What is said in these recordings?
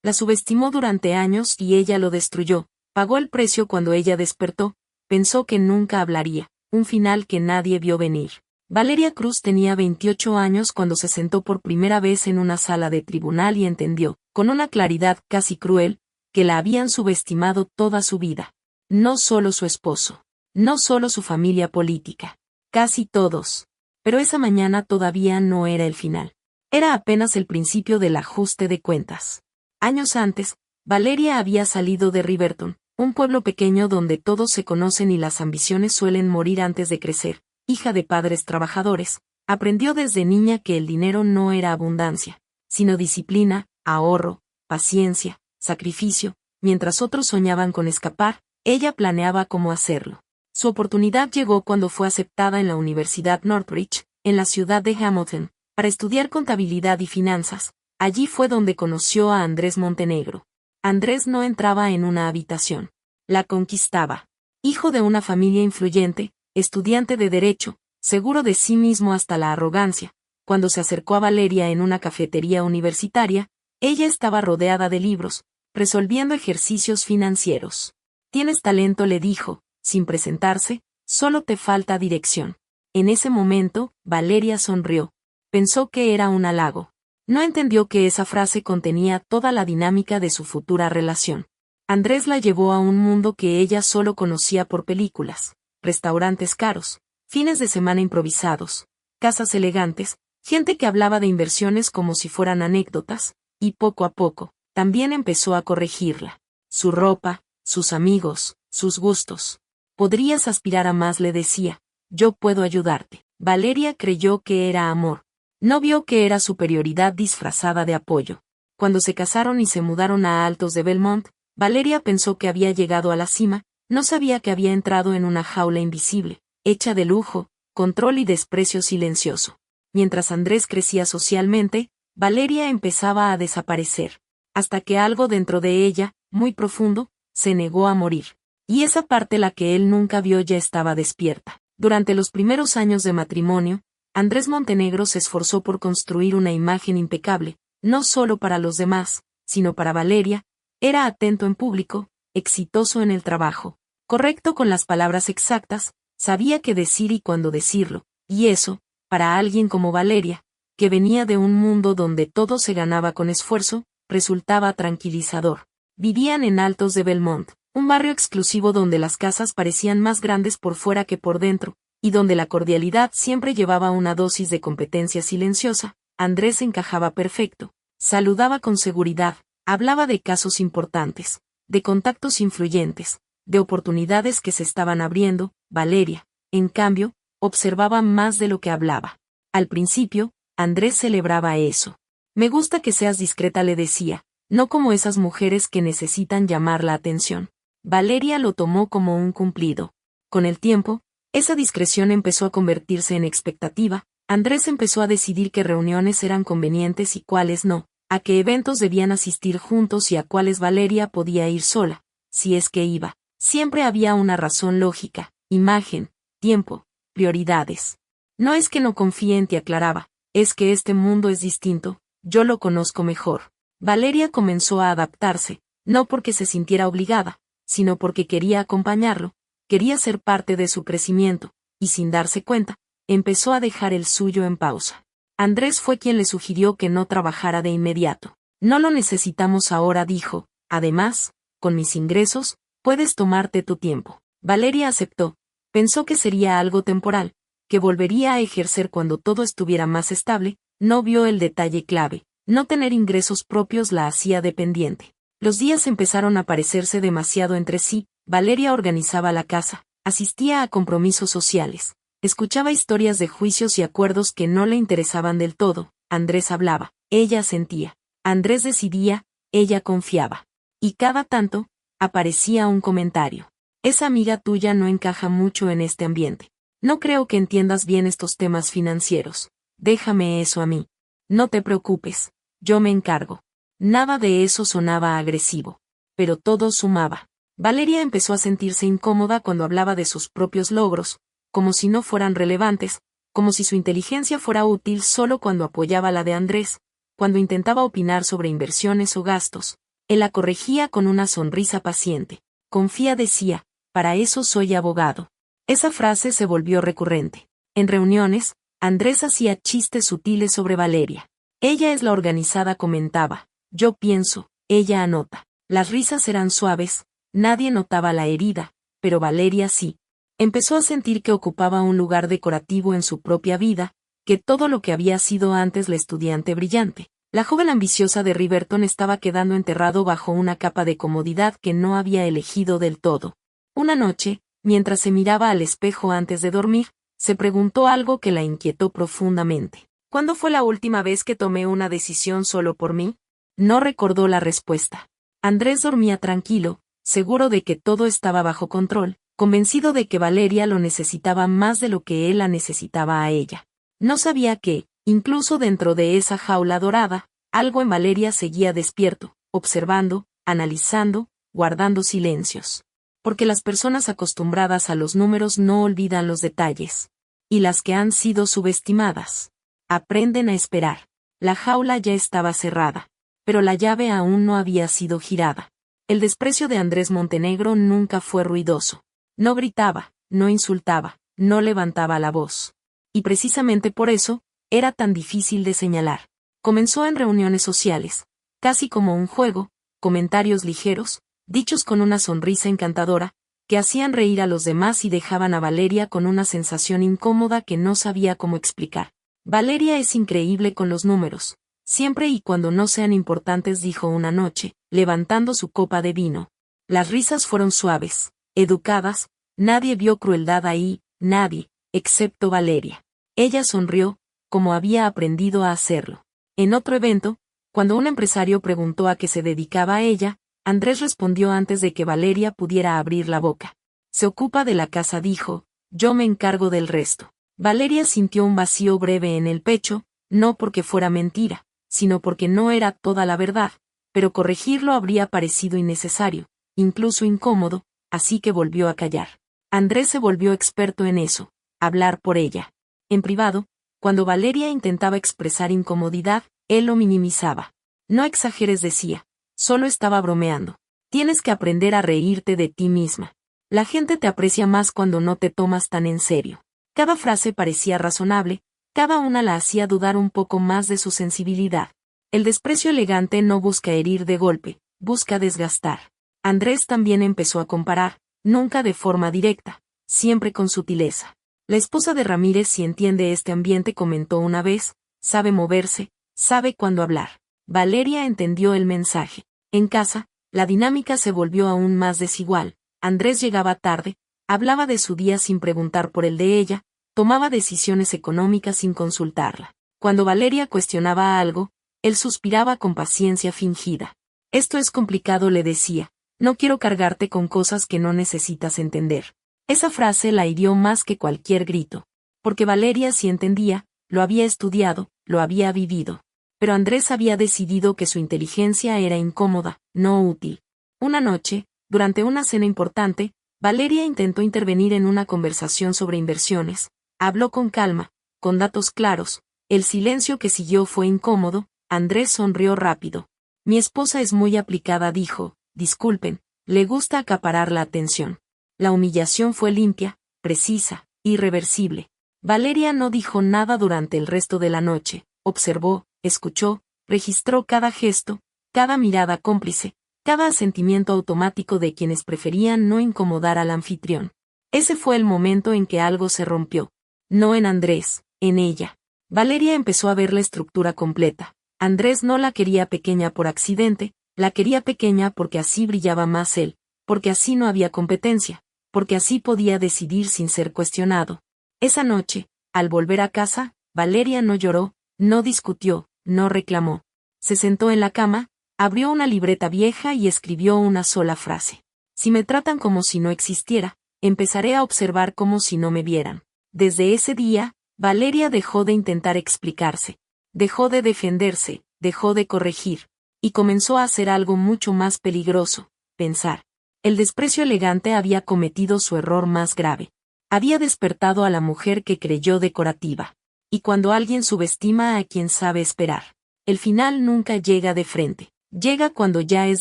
La subestimó durante años y ella lo destruyó. Pagó el precio cuando ella despertó. Pensó que nunca hablaría, un final que nadie vio venir. Valeria Cruz tenía 28 años cuando se sentó por primera vez en una sala de tribunal y entendió, con una claridad casi cruel, que la habían subestimado toda su vida. No solo su esposo, no solo su familia política, casi todos. Pero esa mañana todavía no era el final. Era apenas el principio del ajuste de cuentas. Años antes, Valeria había salido de Riverton, un pueblo pequeño donde todos se conocen y las ambiciones suelen morir antes de crecer. Hija de padres trabajadores, aprendió desde niña que el dinero no era abundancia, sino disciplina, ahorro, paciencia, sacrificio. Mientras otros soñaban con escapar, ella planeaba cómo hacerlo. Su oportunidad llegó cuando fue aceptada en la Universidad Northridge, en la ciudad de Hamilton, para estudiar contabilidad y finanzas. Allí fue donde conoció a Andrés Montenegro. Andrés no entraba en una habitación. La conquistaba. Hijo de una familia influyente, estudiante de derecho, seguro de sí mismo hasta la arrogancia. Cuando se acercó a Valeria en una cafetería universitaria, ella estaba rodeada de libros, resolviendo ejercicios financieros. Tienes talento, le dijo, sin presentarse, solo te falta dirección. En ese momento, Valeria sonrió. Pensó que era un halago. No entendió que esa frase contenía toda la dinámica de su futura relación. Andrés la llevó a un mundo que ella solo conocía por películas, restaurantes caros, fines de semana improvisados, casas elegantes, gente que hablaba de inversiones como si fueran anécdotas, y poco a poco, también empezó a corregirla. Su ropa, sus amigos, sus gustos. Podrías aspirar a más, le decía. Yo puedo ayudarte. Valeria creyó que era amor. No vio que era superioridad disfrazada de apoyo. Cuando se casaron y se mudaron a Altos de Belmont, Valeria pensó que había llegado a la cima, no sabía que había entrado en una jaula invisible, hecha de lujo, control y desprecio silencioso. Mientras Andrés crecía socialmente, Valeria empezaba a desaparecer, hasta que algo dentro de ella, muy profundo, se negó a morir. Y esa parte, la que él nunca vio, ya estaba despierta. Durante los primeros años de matrimonio, Andrés Montenegro se esforzó por construir una imagen impecable, no solo para los demás, sino para Valeria. Era atento en público, exitoso en el trabajo, correcto con las palabras exactas, sabía qué decir y cuándo decirlo, y eso, para alguien como Valeria, que venía de un mundo donde todo se ganaba con esfuerzo, resultaba tranquilizador. Vivían en Altos de Belmont, un barrio exclusivo donde las casas parecían más grandes por fuera que por dentro, y donde la cordialidad siempre llevaba una dosis de competencia silenciosa. Andrés encajaba perfecto, saludaba con seguridad, hablaba de casos importantes, de contactos influyentes, de oportunidades que se estaban abriendo. Valeria, en cambio, observaba más de lo que hablaba. Al principio, Andrés celebraba eso. Me gusta que seas discreta, le decía, no como esas mujeres que necesitan llamar la atención. Valeria lo tomó como un cumplido. Con el tiempo, esa discreción empezó a convertirse en expectativa. Andrés empezó a decidir qué reuniones eran convenientes y cuáles no, a qué eventos debían asistir juntos y a cuáles Valeria podía ir sola, si es que iba. Siempre había una razón lógica: imagen, tiempo, prioridades. No es que no confíe en ti, aclaraba, es que este mundo es distinto, yo lo conozco mejor. Valeria comenzó a adaptarse, no porque se sintiera obligada, sino porque quería acompañarlo, quería ser parte de su crecimiento, y sin darse cuenta, empezó a dejar el suyo en pausa. Andrés fue quien le sugirió que no trabajara de inmediato. No lo necesitamos ahora, dijo, además, con mis ingresos, puedes tomarte tu tiempo. Valeria aceptó, pensó que sería algo temporal, que volvería a ejercer cuando todo estuviera más estable. No vio el detalle clave: no tener ingresos propios la hacía dependiente. Los días empezaron a parecerse demasiado entre sí. Valeria organizaba la casa, asistía a compromisos sociales, escuchaba historias de juicios y acuerdos que no le interesaban del todo. Andrés hablaba, ella sentía. Andrés decidía, ella confiaba. Y cada tanto, aparecía un comentario: esa amiga tuya no encaja mucho en este ambiente. No creo que entiendas bien estos temas financieros. Déjame eso a mí. No te preocupes, yo me encargo. Nada de eso sonaba agresivo, pero todo sumaba. Valeria empezó a sentirse incómoda cuando hablaba de sus propios logros, como si no fueran relevantes, como si su inteligencia fuera útil solo cuando apoyaba la de Andrés, cuando intentaba opinar sobre inversiones o gastos. Él la corregía con una sonrisa paciente. Confía, decía, para eso soy abogado. Esa frase se volvió recurrente. En reuniones, Andrés hacía chistes sutiles sobre Valeria. Ella es la organizada, comentaba. Yo pienso, ella anota. Las risas eran suaves, nadie notaba la herida, pero Valeria sí. Empezó a sentir que ocupaba un lugar decorativo en su propia vida, que todo lo que había sido antes la estudiante brillante, la joven ambiciosa de Riverton, estaba quedando enterrado bajo una capa de comodidad que no había elegido del todo. Una noche, mientras se miraba al espejo antes de dormir, se preguntó algo que la inquietó profundamente. ¿Cuándo fue la última vez que tomé una decisión solo por mí? No recordó la respuesta. Andrés dormía tranquilo, seguro de que todo estaba bajo control, convencido de que Valeria lo necesitaba más de lo que él la necesitaba a ella. No sabía que, incluso dentro de esa jaula dorada, algo en Valeria seguía despierto, observando, analizando, guardando silencios. Porque las personas acostumbradas a los números no olvidan los detalles. Y las que han sido subestimadas aprenden a esperar. La jaula ya estaba cerrada, pero la llave aún no había sido girada. El desprecio de Andrés Montenegro nunca fue ruidoso. No gritaba, no insultaba, no levantaba la voz. Y precisamente por eso, era tan difícil de señalar. Comenzó en reuniones sociales, casi como un juego, comentarios ligeros, dichos con una sonrisa encantadora, que hacían reír a los demás y dejaban a Valeria con una sensación incómoda que no sabía cómo explicar. Valeria es increíble con los números, siempre y cuando no sean importantes, dijo una noche, levantando su copa de vino. Las risas fueron suaves, educadas, nadie vio crueldad ahí, nadie, excepto Valeria. Ella sonrió, como había aprendido a hacerlo. En otro evento, cuando un empresario preguntó a qué se dedicaba a ella, Andrés respondió antes de que Valeria pudiera abrir la boca. Se ocupa de la casa, dijo, yo me encargo del resto. Valeria sintió un vacío breve en el pecho, no porque fuera mentira, sino porque no era toda la verdad, pero corregirlo habría parecido innecesario, incluso incómodo, así que volvió a callar. Andrés se volvió experto en eso, hablar por ella. En privado, cuando Valeria intentaba expresar incomodidad, él lo minimizaba. No exageres, decía, solo estaba bromeando. Tienes que aprender a reírte de ti misma. La gente te aprecia más cuando no te tomas tan en serio. Cada frase parecía razonable, cada una la hacía dudar un poco más de su sensibilidad. El desprecio elegante no busca herir de golpe, busca desgastar. Andrés también empezó a comparar, nunca de forma directa, siempre con sutileza. La esposa de Ramírez sí entiende este ambiente, comentó una vez, sabe moverse, sabe cuándo hablar. Valeria entendió el mensaje. En casa, la dinámica se volvió aún más desigual. Andrés llegaba tarde, hablaba de su día sin preguntar por el de ella, tomaba decisiones económicas sin consultarla. Cuando Valeria cuestionaba algo, él suspiraba con paciencia fingida. Esto es complicado, le decía, no quiero cargarte con cosas que no necesitas entender. Esa frase la hirió más que cualquier grito. Porque Valeria sí entendía, lo había estudiado, lo había vivido. Pero Andrés había decidido que su inteligencia era incómoda, no útil. Una noche, durante una cena importante, Valeria intentó intervenir en una conversación sobre inversiones. Habló con calma, con datos claros. El silencio que siguió fue incómodo. Andrés sonrió rápido. Mi esposa es muy aplicada, dijo. Disculpen, le gusta acaparar la atención. La humillación fue limpia, precisa, irreversible. Valeria no dijo nada durante el resto de la noche. Observó, escuchó, registró cada gesto, cada mirada cómplice, cada asentimiento automático de quienes preferían no incomodar al anfitrión. Ese fue el momento en que algo se rompió. No en Andrés, en ella. Valeria empezó a ver la estructura completa. Andrés no la quería pequeña por accidente, la quería pequeña porque así brillaba más él, porque así no había competencia, porque así podía decidir sin ser cuestionado. Esa noche, al volver a casa, Valeria no lloró, no discutió, no reclamó. Se sentó en la cama, abrió una libreta vieja y escribió una sola frase. Si me tratan como si no existiera, empezaré a observar como si no me vieran. Desde ese día, Valeria dejó de intentar explicarse, dejó de defenderse, dejó de corregir, y comenzó a hacer algo mucho más peligroso, pensar. El desprecio elegante había cometido su error más grave. Había despertado a la mujer que creyó decorativa. Y cuando alguien subestima a quien sabe esperar, el final nunca llega de frente. Llega cuando ya es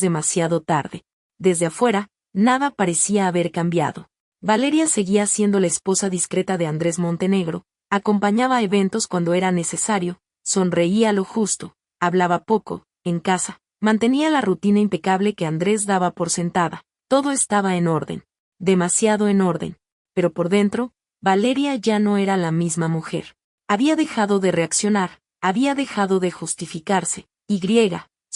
demasiado tarde. Desde afuera, nada parecía haber cambiado. Valeria seguía siendo la esposa discreta de Andrés Montenegro, acompañaba a eventos cuando era necesario, sonreía lo justo, hablaba poco, en casa, mantenía la rutina impecable que Andrés daba por sentada. Todo estaba en orden. Demasiado en orden. Pero por dentro, Valeria ya no era la misma mujer. Había dejado de reaccionar, había dejado de justificarse, y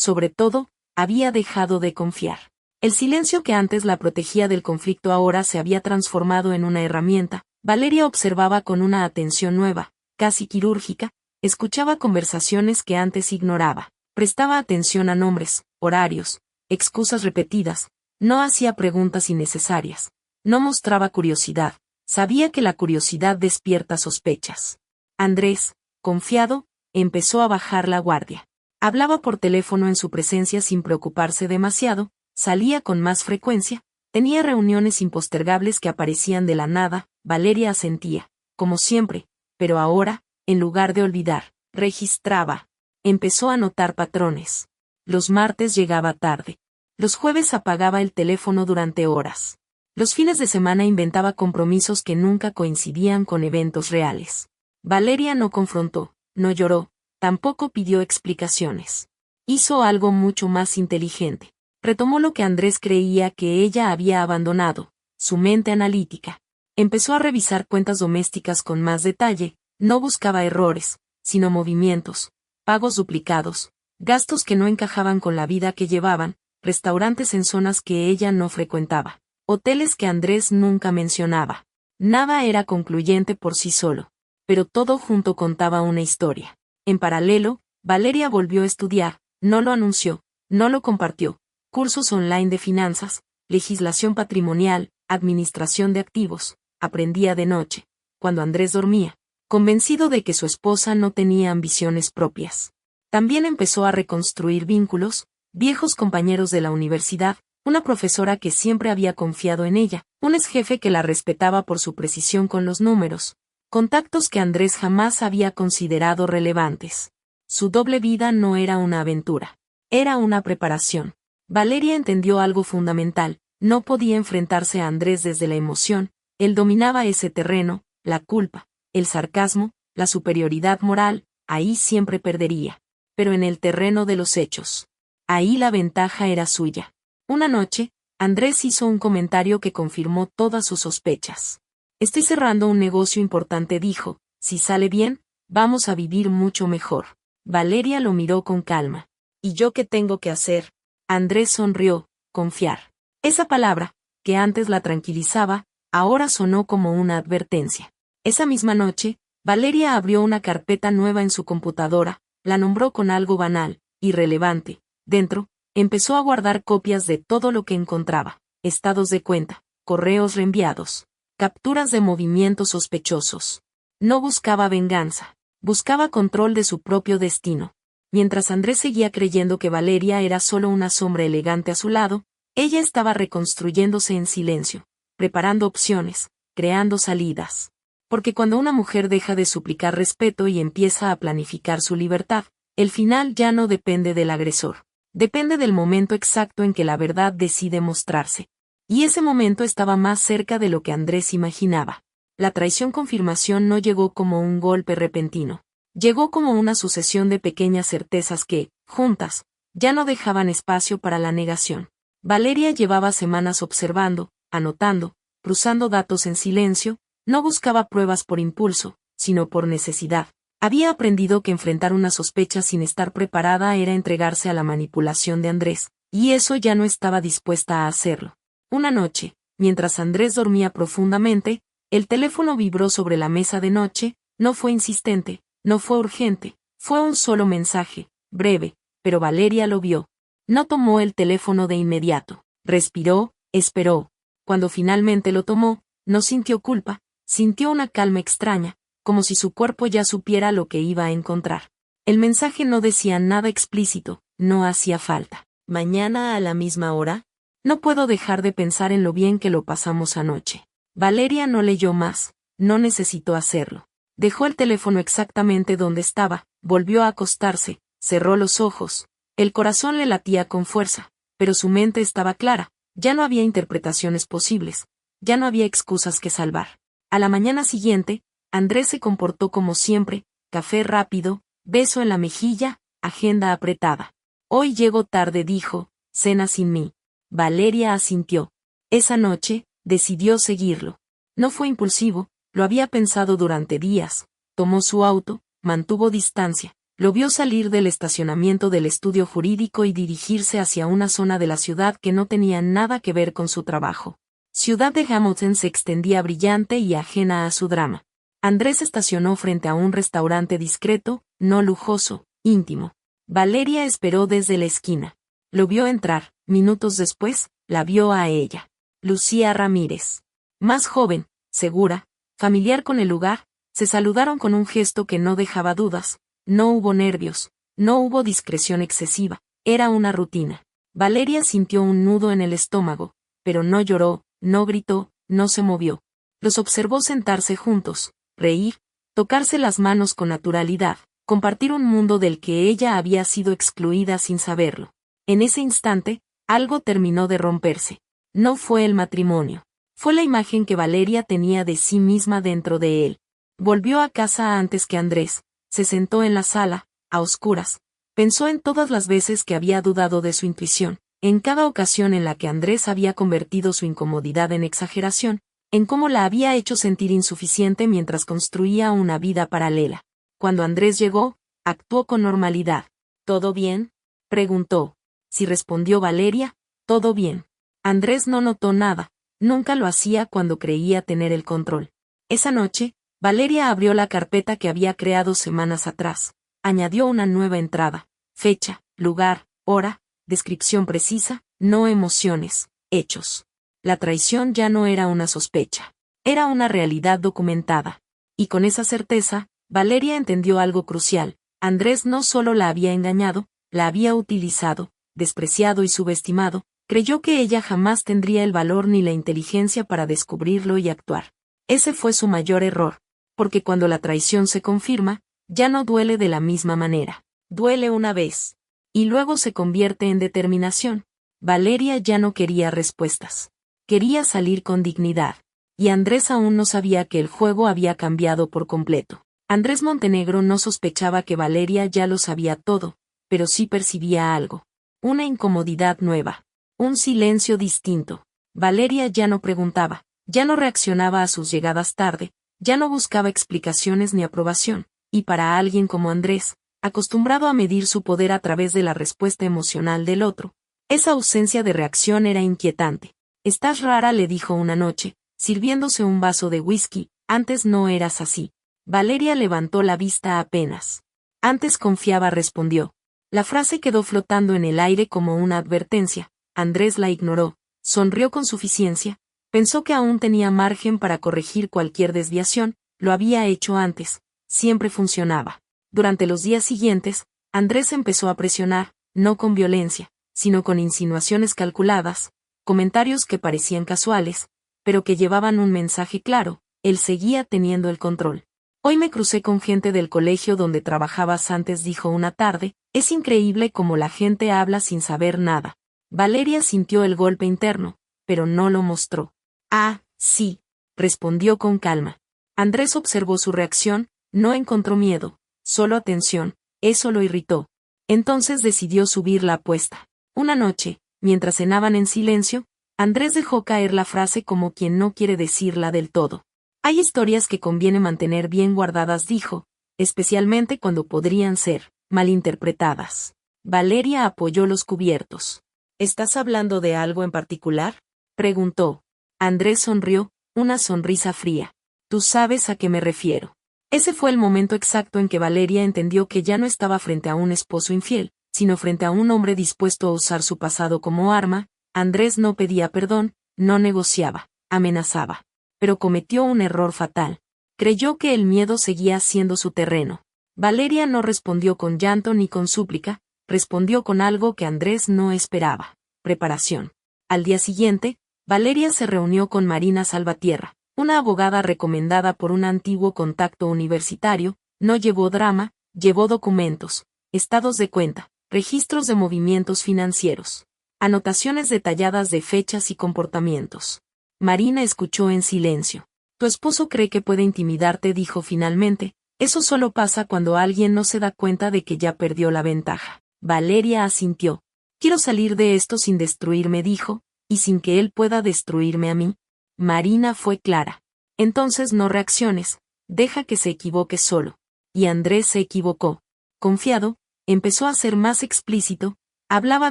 sobre todo, había dejado de confiar. El silencio que antes la protegía del conflicto ahora se había transformado en una herramienta. Valeria observaba con una atención nueva, casi quirúrgica, escuchaba conversaciones que antes ignoraba, prestaba atención a nombres, horarios, excusas repetidas, no hacía preguntas innecesarias, no mostraba curiosidad, sabía que la curiosidad despierta sospechas. Andrés, confiado, empezó a bajar la guardia. Hablaba por teléfono en su presencia sin preocuparse demasiado, salía con más frecuencia, tenía reuniones impostergables que aparecían de la nada. Valeria asentía, como siempre, pero ahora, en lugar de olvidar, registraba. Empezó a notar patrones. Los martes llegaba tarde. Los jueves apagaba el teléfono durante horas. Los fines de semana inventaba compromisos que nunca coincidían con eventos reales. Valeria no confrontó, no lloró, tampoco pidió explicaciones. Hizo algo mucho más inteligente. Retomó lo que Andrés creía que ella había abandonado, su mente analítica. Empezó a revisar cuentas domésticas con más detalle, no buscaba errores, sino movimientos, pagos duplicados, gastos que no encajaban con la vida que llevaban, restaurantes en zonas que ella no frecuentaba, hoteles que Andrés nunca mencionaba. Nada era concluyente por sí solo, pero todo junto contaba una historia. En paralelo, Valeria volvió a estudiar, no lo anunció, no lo compartió, cursos online de finanzas, legislación patrimonial, administración de activos. Aprendía de noche, cuando Andrés dormía, convencido de que su esposa no tenía ambiciones propias. También empezó a reconstruir vínculos, viejos compañeros de la universidad, una profesora que siempre había confiado en ella, un exjefe que la respetaba por su precisión con los números, contactos que Andrés jamás había considerado relevantes. Su doble vida no era una aventura, era una preparación. Valeria entendió algo fundamental, no podía enfrentarse a Andrés desde la emoción. Él dominaba ese terreno, la culpa, el sarcasmo, la superioridad moral, ahí siempre perdería. Pero en el terreno de los hechos, ahí la ventaja era suya. Una noche, Andrés hizo un comentario que confirmó todas sus sospechas. Estoy cerrando un negocio importante, dijo, si sale bien, vamos a vivir mucho mejor. Valeria lo miró con calma. ¿Y yo qué tengo que hacer? Andrés sonrió, confiar. Esa palabra, que antes la tranquilizaba, ahora sonó como una advertencia. Esa misma noche, Valeria abrió una carpeta nueva en su computadora, la nombró con algo banal, irrelevante. Dentro, empezó a guardar copias de todo lo que encontraba, estados de cuenta, correos reenviados, capturas de movimientos sospechosos. No buscaba venganza, buscaba control de su propio destino. Mientras Andrés seguía creyendo que Valeria era solo una sombra elegante a su lado, ella estaba reconstruyéndose en silencio, preparando opciones, creando salidas. Porque cuando una mujer deja de suplicar respeto y empieza a planificar su libertad, el final ya no depende del agresor. Depende del momento exacto en que la verdad decide mostrarse. Y ese momento estaba más cerca de lo que Andrés imaginaba. La traición-confirmación no llegó como un golpe repentino. Llegó como una sucesión de pequeñas certezas que, juntas, ya no dejaban espacio para la negación. Valeria llevaba semanas observando, anotando, cruzando datos en silencio, no buscaba pruebas por impulso, sino por necesidad. Había aprendido que enfrentar una sospecha sin estar preparada era entregarse a la manipulación de Andrés, y eso ya no estaba dispuesta a hacerlo. Una noche, mientras Andrés dormía profundamente, el teléfono vibró sobre la mesa de noche, no fue insistente, no fue urgente, fue un solo mensaje, breve, pero Valeria lo vio. No tomó el teléfono de inmediato, respiró, esperó. Cuando finalmente lo tomó, no sintió culpa, sintió una calma extraña, como si su cuerpo ya supiera lo que iba a encontrar. El mensaje no decía nada explícito, no hacía falta. ¿Mañana a la misma hora? No puedo dejar de pensar en lo bien que lo pasamos anoche. Valeria no leyó más, no necesitó hacerlo. Dejó el teléfono exactamente donde estaba, volvió a acostarse, cerró los ojos. El corazón le latía con fuerza, pero su mente estaba clara, ya no había interpretaciones posibles, ya no había excusas que salvar. A la mañana siguiente, Andrés se comportó como siempre, café rápido, beso en la mejilla, agenda apretada. Hoy llego tarde, dijo, cena sin mí. Valeria asintió. Esa noche, decidió seguirlo. No fue impulsivo, lo había pensado durante días, tomó su auto, mantuvo distancia, lo vio salir del estacionamiento del estudio jurídico y dirigirse hacia una zona de la ciudad que no tenía nada que ver con su trabajo. Ciudad de Hamilton se extendía brillante y ajena a su drama. Andrés estacionó frente a un restaurante discreto, no lujoso, íntimo. Valeria esperó desde la esquina. Lo vio entrar, minutos después, la vio a ella. Lucía Ramírez. Más joven, segura, familiar con el lugar, se saludaron con un gesto que no dejaba dudas, no hubo nervios, no hubo discreción excesiva, era una rutina. Valeria sintió un nudo en el estómago, pero no lloró, no gritó, no se movió. Los observó sentarse juntos, reír, tocarse las manos con naturalidad, compartir un mundo del que ella había sido excluida sin saberlo. En ese instante, algo terminó de romperse. No fue el matrimonio. Fue la imagen que Valeria tenía de sí misma dentro de él. Volvió a casa antes que Andrés, se sentó en la sala, a oscuras. Pensó en todas las veces que había dudado de su intuición, en cada ocasión en la que Andrés había convertido su incomodidad en exageración, en cómo la había hecho sentir insuficiente mientras construía una vida paralela. Cuando Andrés llegó, actuó con normalidad. ¿Todo bien?, preguntó. Sí, respondió Valeria, todo bien. Andrés no notó nada, nunca lo hacía cuando creía tener el control. Esa noche, Valeria abrió la carpeta que había creado semanas atrás, añadió una nueva entrada, fecha, lugar, hora, descripción precisa, no emociones, hechos. La traición ya no era una sospecha, era una realidad documentada. Y con esa certeza, Valeria entendió algo crucial: Andrés no solo la había engañado, la había utilizado, despreciado y subestimado. Creyó que ella jamás tendría el valor ni la inteligencia para descubrirlo y actuar. Ese fue su mayor error, porque cuando la traición se confirma, ya no duele de la misma manera. Duele una vez, y luego se convierte en determinación. Valeria ya no quería respuestas. Quería salir con dignidad. Y Andrés aún no sabía que el juego había cambiado por completo. Andrés Montenegro no sospechaba que Valeria ya lo sabía todo, pero sí percibía algo. Una incomodidad nueva. Un silencio distinto. Valeria ya no preguntaba, ya no reaccionaba a sus llegadas tarde, ya no buscaba explicaciones ni aprobación, y para alguien como Andrés, acostumbrado a medir su poder a través de la respuesta emocional del otro, esa ausencia de reacción era inquietante. Estás rara, le dijo una noche, sirviéndose un vaso de whisky, antes no eras así. Valeria levantó la vista apenas. Antes confiaba, respondió. La frase quedó flotando en el aire como una advertencia. Andrés la ignoró, sonrió con suficiencia, pensó que aún tenía margen para corregir cualquier desviación, lo había hecho antes, siempre funcionaba. Durante los días siguientes, Andrés empezó a presionar, no con violencia, sino con insinuaciones calculadas, comentarios que parecían casuales, pero que llevaban un mensaje claro: él seguía teniendo el control. Hoy me crucé con gente del colegio donde trabajabas antes, dijo una tarde, es increíble cómo la gente habla sin saber nada. Valeria sintió el golpe interno, pero no lo mostró. Ah, sí, respondió con calma. Andrés observó su reacción, no encontró miedo, solo atención, eso lo irritó. Entonces decidió subir la apuesta. Una noche, mientras cenaban en silencio, Andrés dejó caer la frase como quien no quiere decirla del todo. Hay historias que conviene mantener bien guardadas, dijo, especialmente cuando podrían ser malinterpretadas. Valeria apoyó los cubiertos. ¿Estás hablando de algo en particular?, preguntó. Andrés sonrió, una sonrisa fría. Tú sabes a qué me refiero. Ese fue el momento exacto en que Valeria entendió que ya no estaba frente a un esposo infiel, sino frente a un hombre dispuesto a usar su pasado como arma. Andrés no pedía perdón, no negociaba, amenazaba. Pero cometió un error fatal. Creyó que el miedo seguía siendo su terreno. Valeria no respondió con llanto ni con súplica, respondió con algo que Andrés no esperaba: preparación. Al día siguiente, Valeria se reunió con Marina Salvatierra, una abogada recomendada por un antiguo contacto universitario. No llevó drama, llevó documentos, estados de cuenta, registros de movimientos financieros, anotaciones detalladas de fechas y comportamientos. Marina escuchó en silencio. Tu esposo cree que puede intimidarte, dijo finalmente. Eso solo pasa cuando alguien no se da cuenta de que ya perdió la ventaja. Valeria asintió. Quiero salir de esto sin destruirme, dijo, y sin que él pueda destruirme a mí. Marina fue clara. Entonces no reacciones, deja que se equivoque solo. Y Andrés se equivocó. Confiado, empezó a ser más explícito, hablaba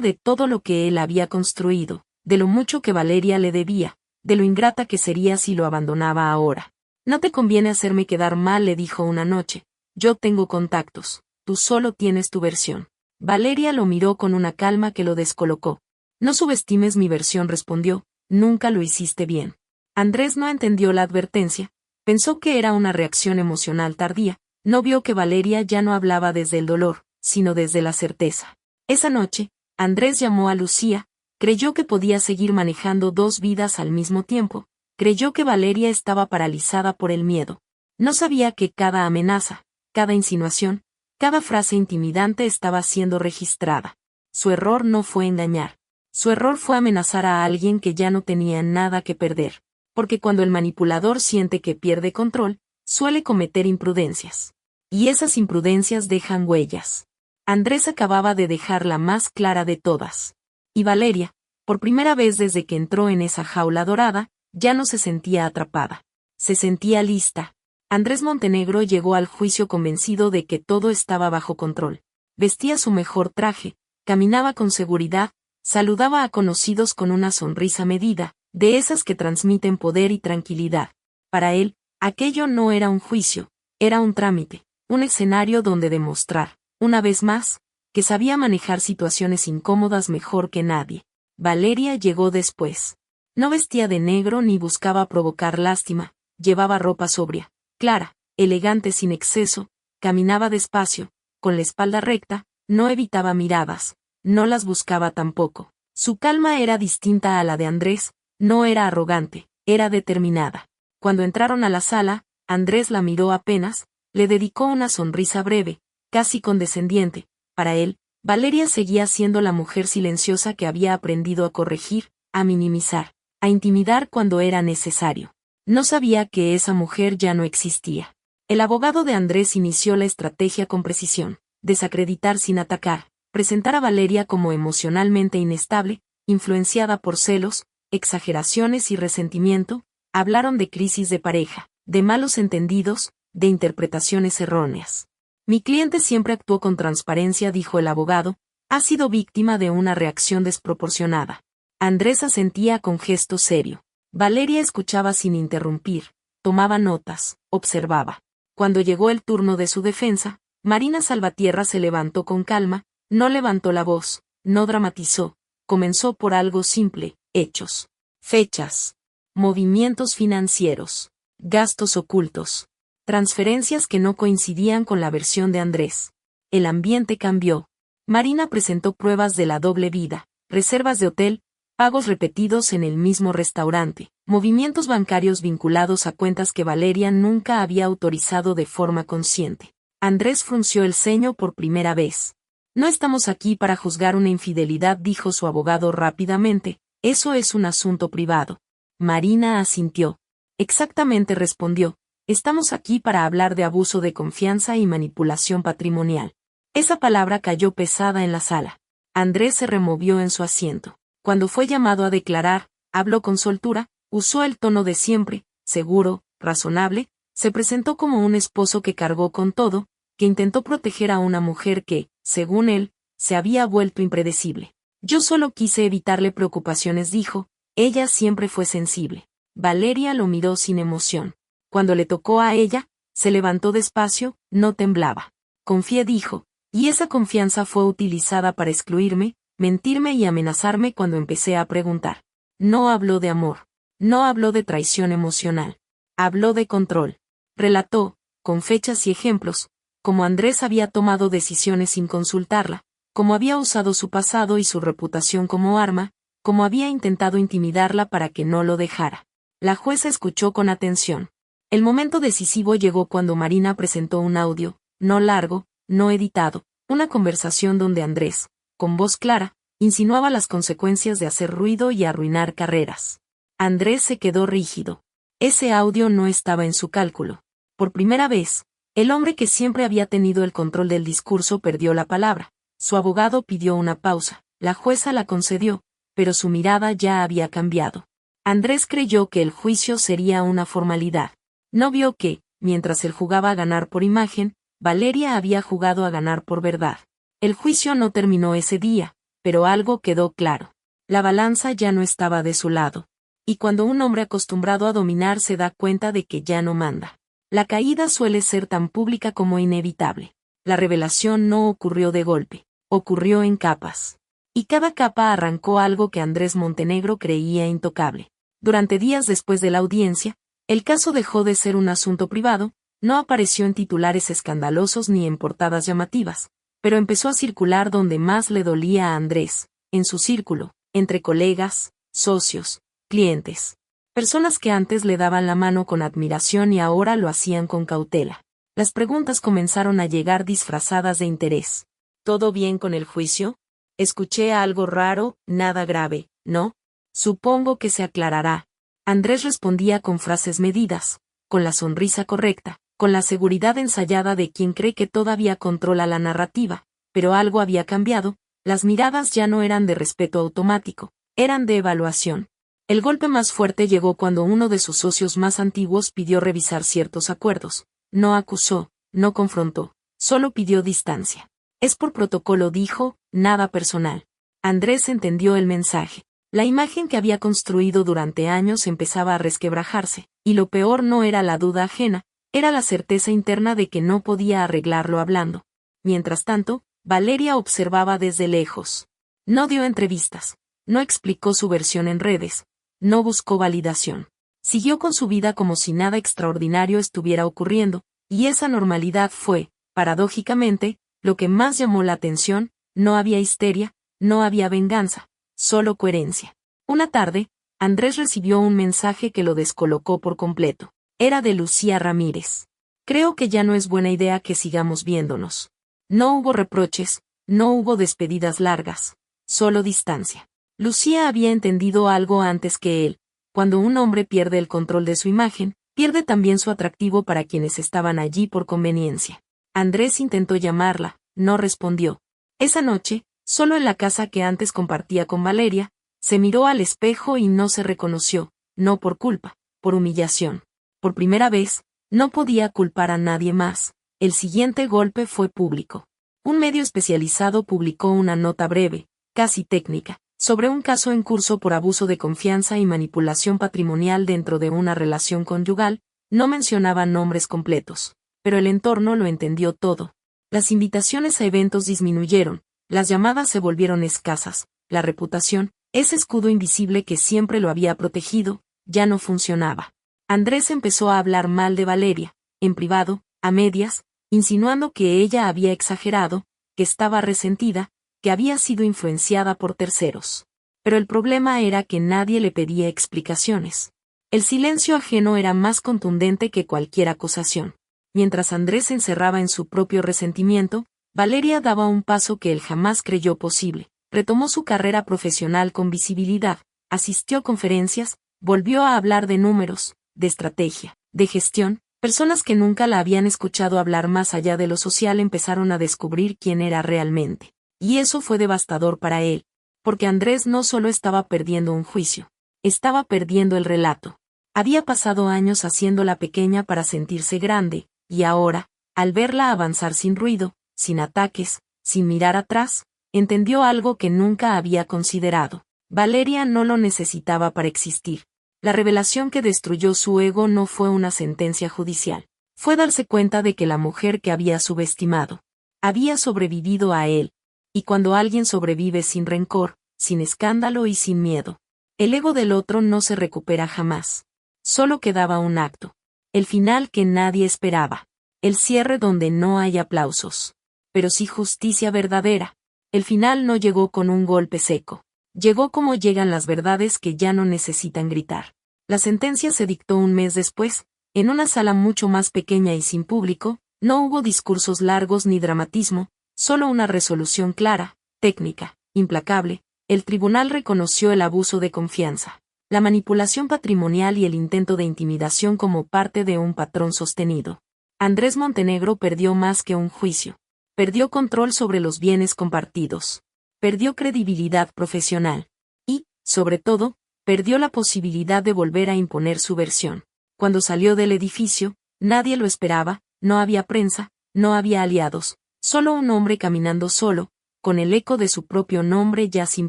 de todo lo que él había construido, de lo mucho que Valeria le debía, de lo ingrata que sería si lo abandonaba ahora. No te conviene hacerme quedar mal, le dijo una noche. Yo tengo contactos, tú solo tienes tu versión. Valeria lo miró con una calma que lo descolocó. No subestimes mi versión, respondió, nunca lo hiciste bien. Andrés no entendió la advertencia, pensó que era una reacción emocional tardía, no vio que Valeria ya no hablaba desde el dolor, sino desde la certeza. Esa noche, Andrés llamó a Lucía, creyó que podía seguir manejando dos vidas al mismo tiempo, creyó que Valeria estaba paralizada por el miedo. No sabía que cada amenaza, cada insinuación, cada frase intimidante estaba siendo registrada. Su error no fue engañar. Su error fue amenazar a alguien que ya no tenía nada que perder. Porque cuando el manipulador siente que pierde control, suele cometer imprudencias. Y esas imprudencias dejan huellas. Andrés acababa de dejar la más clara de todas. Y Valeria, por primera vez desde que entró en esa jaula dorada, ya no se sentía atrapada. Se sentía lista. Andrés Montenegro llegó al juicio convencido de que todo estaba bajo control. Vestía su mejor traje, caminaba con seguridad, saludaba a conocidos con una sonrisa medida, de esas que transmiten poder y tranquilidad. Para él, aquello no era un juicio, era un trámite, un escenario donde demostrar, una vez más, que sabía manejar situaciones incómodas mejor que nadie. Valeria llegó después. No vestía de negro ni buscaba provocar lástima, llevaba ropa sobria, clara, elegante sin exceso, caminaba despacio, con la espalda recta, no evitaba miradas, no las buscaba tampoco. Su calma era distinta a la de Andrés, no era arrogante, era determinada. Cuando entraron a la sala, Andrés la miró apenas, le dedicó una sonrisa breve, casi condescendiente. Para él, Valeria seguía siendo la mujer silenciosa que había aprendido a corregir, a minimizar, a intimidar cuando era necesario. No sabía que esa mujer ya no existía. El abogado de Andrés inició la estrategia con precisión, desacreditar sin atacar, presentar a Valeria como emocionalmente inestable, influenciada por celos, exageraciones y resentimiento. Hablaron de crisis de pareja, de malos entendidos, de interpretaciones erróneas. Mi cliente siempre actuó con transparencia, dijo el abogado, ha sido víctima de una reacción desproporcionada. Andrés asentía con gesto serio. Valeria escuchaba sin interrumpir, tomaba notas, observaba. Cuando llegó el turno de su defensa, Marina Salvatierra se levantó con calma, no levantó la voz, no dramatizó, comenzó por algo simple, hechos, fechas, movimientos financieros, gastos ocultos, transferencias que no coincidían con la versión de Andrés. El ambiente cambió. Marina presentó pruebas de la doble vida, reservas de hotel, pagos repetidos en el mismo restaurante, movimientos bancarios vinculados a cuentas que Valeria nunca había autorizado de forma consciente. Andrés frunció el ceño por primera vez. No estamos aquí para juzgar una infidelidad, dijo su abogado rápidamente, eso es un asunto privado. Marina asintió. Exactamente, respondió, estamos aquí para hablar de abuso de confianza y manipulación patrimonial. Esa palabra cayó pesada en la sala. Andrés se removió en su asiento. Cuando fue llamado a declarar, habló con soltura, usó el tono de siempre, seguro, razonable, se presentó como un esposo que cargó con todo, que intentó proteger a una mujer que, según él, se había vuelto impredecible. Yo solo quise evitarle preocupaciones, dijo, ella siempre fue sensible. Valeria lo miró sin emoción. Cuando le tocó a ella, se levantó despacio, no temblaba. Confié, dijo, y esa confianza fue utilizada para excluirme, mentirme y amenazarme cuando empecé a preguntar. No habló de amor, no habló de traición emocional, habló de control. Relató, con fechas y ejemplos, cómo Andrés había tomado decisiones sin consultarla, cómo había usado su pasado y su reputación como arma, cómo había intentado intimidarla para que no lo dejara. La jueza escuchó con atención. El momento decisivo llegó cuando Marina presentó un audio, no largo, no editado, Una conversación donde Andrés, con voz clara, insinuaba las consecuencias de hacer ruido y arruinar carreras. Andrés se quedó rígido. Ese audio no estaba en su cálculo. Por primera vez, el hombre que siempre había tenido el control del discurso perdió la palabra. Su abogado pidió una pausa, la jueza la concedió, pero su mirada ya había cambiado. Andrés creyó que el juicio sería una formalidad. No vio que, mientras él jugaba a ganar por imagen, Valeria había jugado a ganar por verdad. El juicio no terminó ese día, pero algo quedó claro. La balanza ya no estaba de su lado. Y cuando un hombre acostumbrado a dominar se da cuenta de que ya no manda, la caída suele ser tan pública como inevitable. La revelación no ocurrió de golpe, ocurrió en capas. Y cada capa arrancó algo que Andrés Montenegro creía intocable. Durante días después de la audiencia, el caso dejó de ser un asunto privado, no apareció en titulares escandalosos ni en portadas llamativas, pero empezó a circular donde más le dolía a Andrés, en su círculo, entre colegas, socios, clientes. Personas que antes le daban la mano con admiración y ahora lo hacían con cautela. Las preguntas comenzaron a llegar disfrazadas de interés. ¿Todo bien con el juicio? Escuché algo raro, nada grave, ¿no? Supongo que se aclarará. Andrés respondía con frases medidas, con la sonrisa correcta, con la seguridad ensayada de quien cree que todavía controla la narrativa, pero algo había cambiado, las miradas ya no eran de respeto automático, eran de evaluación. El golpe más fuerte llegó cuando uno de sus socios más antiguos pidió revisar ciertos acuerdos. No acusó, no confrontó, solo pidió distancia. Es por protocolo, dijo, nada personal. Andrés entendió el mensaje. La imagen que había construido durante años empezaba a resquebrajarse, y lo peor no era la duda ajena, era la certeza interna de que no podía arreglarlo hablando. Mientras tanto, Valeria observaba desde lejos. No dio entrevistas, no explicó su versión en redes, no buscó validación. Siguió con su vida como si nada extraordinario estuviera ocurriendo, y esa normalidad fue, paradójicamente, lo que más llamó la atención. No había histeria, no había venganza, solo coherencia. Una tarde, Andrés recibió un mensaje que lo descolocó por completo. Era de Lucía Ramírez. Creo que ya no es buena idea que sigamos viéndonos. No hubo reproches, no hubo despedidas largas, solo distancia. Lucía había entendido algo antes que él. Cuando un hombre pierde el control de su imagen, pierde también su atractivo para quienes estaban allí por conveniencia. Andrés intentó llamarla, no respondió. Esa noche, solo en la casa que antes compartía con Valeria, se miró al espejo y no se reconoció, no por culpa, por humillación. Por primera vez, no podía culpar a nadie más. El siguiente golpe fue público. Un medio especializado publicó una nota breve, casi técnica, sobre un caso en curso por abuso de confianza y manipulación patrimonial dentro de una relación conyugal. No mencionaba nombres completos, pero el entorno lo entendió todo. Las invitaciones a eventos disminuyeron, las llamadas se volvieron escasas, la reputación, ese escudo invisible que siempre lo había protegido, ya no funcionaba. Andrés empezó a hablar mal de Valeria, en privado, a medias, insinuando que ella había exagerado, que estaba resentida, que había sido influenciada por terceros. Pero el problema era que nadie le pedía explicaciones. El silencio ajeno era más contundente que cualquier acusación. Mientras Andrés se encerraba en su propio resentimiento, Valeria daba un paso que él jamás creyó posible. Retomó su carrera profesional con visibilidad, asistió a conferencias, volvió a hablar de números, de estrategia, de gestión. Personas que nunca la habían escuchado hablar más allá de lo social empezaron a descubrir quién era realmente. Y eso fue devastador para él, porque Andrés no solo estaba perdiendo un juicio, estaba perdiendo el relato. Había pasado años haciéndola pequeña para sentirse grande, y ahora, al verla avanzar sin ruido, sin ataques, sin mirar atrás, entendió algo que nunca había considerado. Valeria no lo necesitaba para existir. La revelación que destruyó su ego no fue una sentencia judicial. Fue darse cuenta de que la mujer que había subestimado había sobrevivido a él. Y cuando alguien sobrevive sin rencor, sin escándalo y sin miedo, el ego del otro no se recupera jamás. Solo quedaba un acto. El final que nadie esperaba. El cierre donde no hay aplausos. Pero sí justicia verdadera. El final no llegó con un golpe seco. Llegó como llegan las verdades que ya no necesitan gritar. La sentencia se dictó un mes después, en una sala mucho más pequeña y sin público. No hubo discursos largos ni dramatismo, Solo una resolución clara, técnica, implacable. El tribunal reconoció el abuso de confianza, la manipulación patrimonial y el intento de intimidación como parte de un patrón sostenido. Andrés Montenegro perdió más que un juicio. Perdió control sobre los bienes compartidos. Perdió credibilidad profesional. Y, sobre todo, perdió la posibilidad de volver a imponer su versión. Cuando salió del edificio, nadie lo esperaba, no había prensa, no había aliados, solo un hombre caminando solo, con el eco de su propio nombre ya sin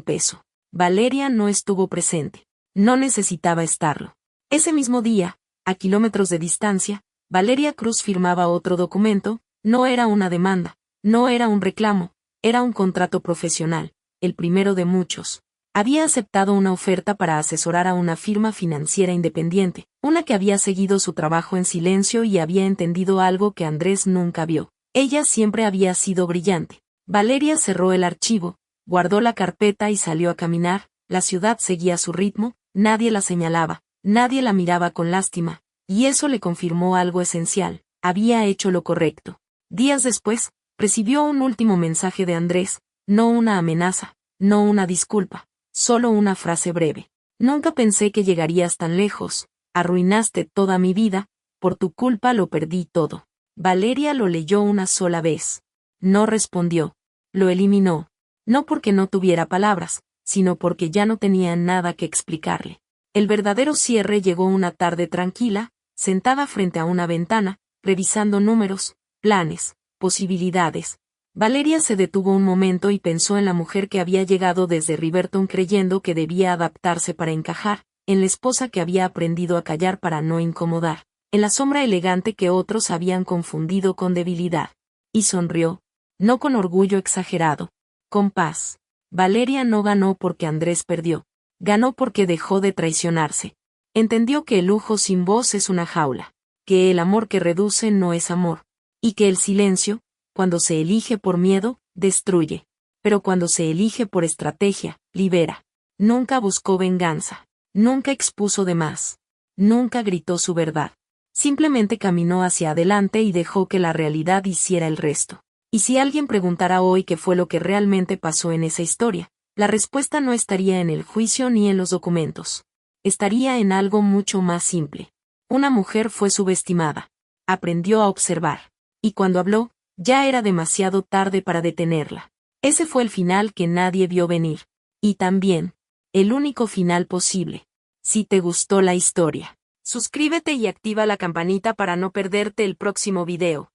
peso. Valeria no estuvo presente. No necesitaba estarlo. Ese mismo día, a kilómetros de distancia, Valeria Cruz firmaba otro documento. No era una demanda, no era un reclamo, era un contrato profesional, el primero de muchos. Había aceptado una oferta para asesorar a una firma financiera independiente, una que había seguido su trabajo en silencio y había entendido algo que Andrés nunca vio. Ella siempre había sido brillante. Valeria cerró el archivo, guardó la carpeta y salió a caminar. La ciudad seguía su ritmo, nadie la señalaba, nadie la miraba con lástima, y eso le confirmó algo esencial: había hecho lo correcto. Días después, recibió un último mensaje de Andrés, no una amenaza, no una disculpa, solo una frase breve. Nunca pensé que llegarías tan lejos, arruinaste toda mi vida, por tu culpa lo perdí todo. Valeria lo leyó una sola vez. No respondió. Lo eliminó. No porque no tuviera palabras, sino porque ya no tenía nada que explicarle. El verdadero cierre llegó una tarde tranquila, sentada frente a una ventana, revisando números, planes, posibilidades. Valeria se detuvo un momento y pensó en la mujer que había llegado desde Riverton creyendo que debía adaptarse para encajar, en la esposa que había aprendido a callar para no incomodar, en la sombra elegante que otros habían confundido con debilidad. Y sonrió, no con orgullo exagerado, con paz. Valeria no ganó porque Andrés perdió, ganó porque dejó de traicionarse. Entendió que el lujo sin voz es una jaula, que el amor que reduce no es amor, y que el silencio, cuando se elige por miedo, destruye, pero cuando se elige por estrategia, libera. Nunca buscó venganza, nunca expuso de más, nunca gritó su verdad. Simplemente caminó hacia adelante y dejó que la realidad hiciera el resto. Y si alguien preguntara hoy qué fue lo que realmente pasó en esa historia, la respuesta no estaría en el juicio ni en los documentos. Estaría en algo mucho más simple. Una mujer fue subestimada. Aprendió a observar. Y cuando habló, ya era demasiado tarde para detenerla. Ese fue el final que nadie vio venir. Y también, el único final posible. Si te gustó la historia, suscríbete y activa la campanita para no perderte el próximo video.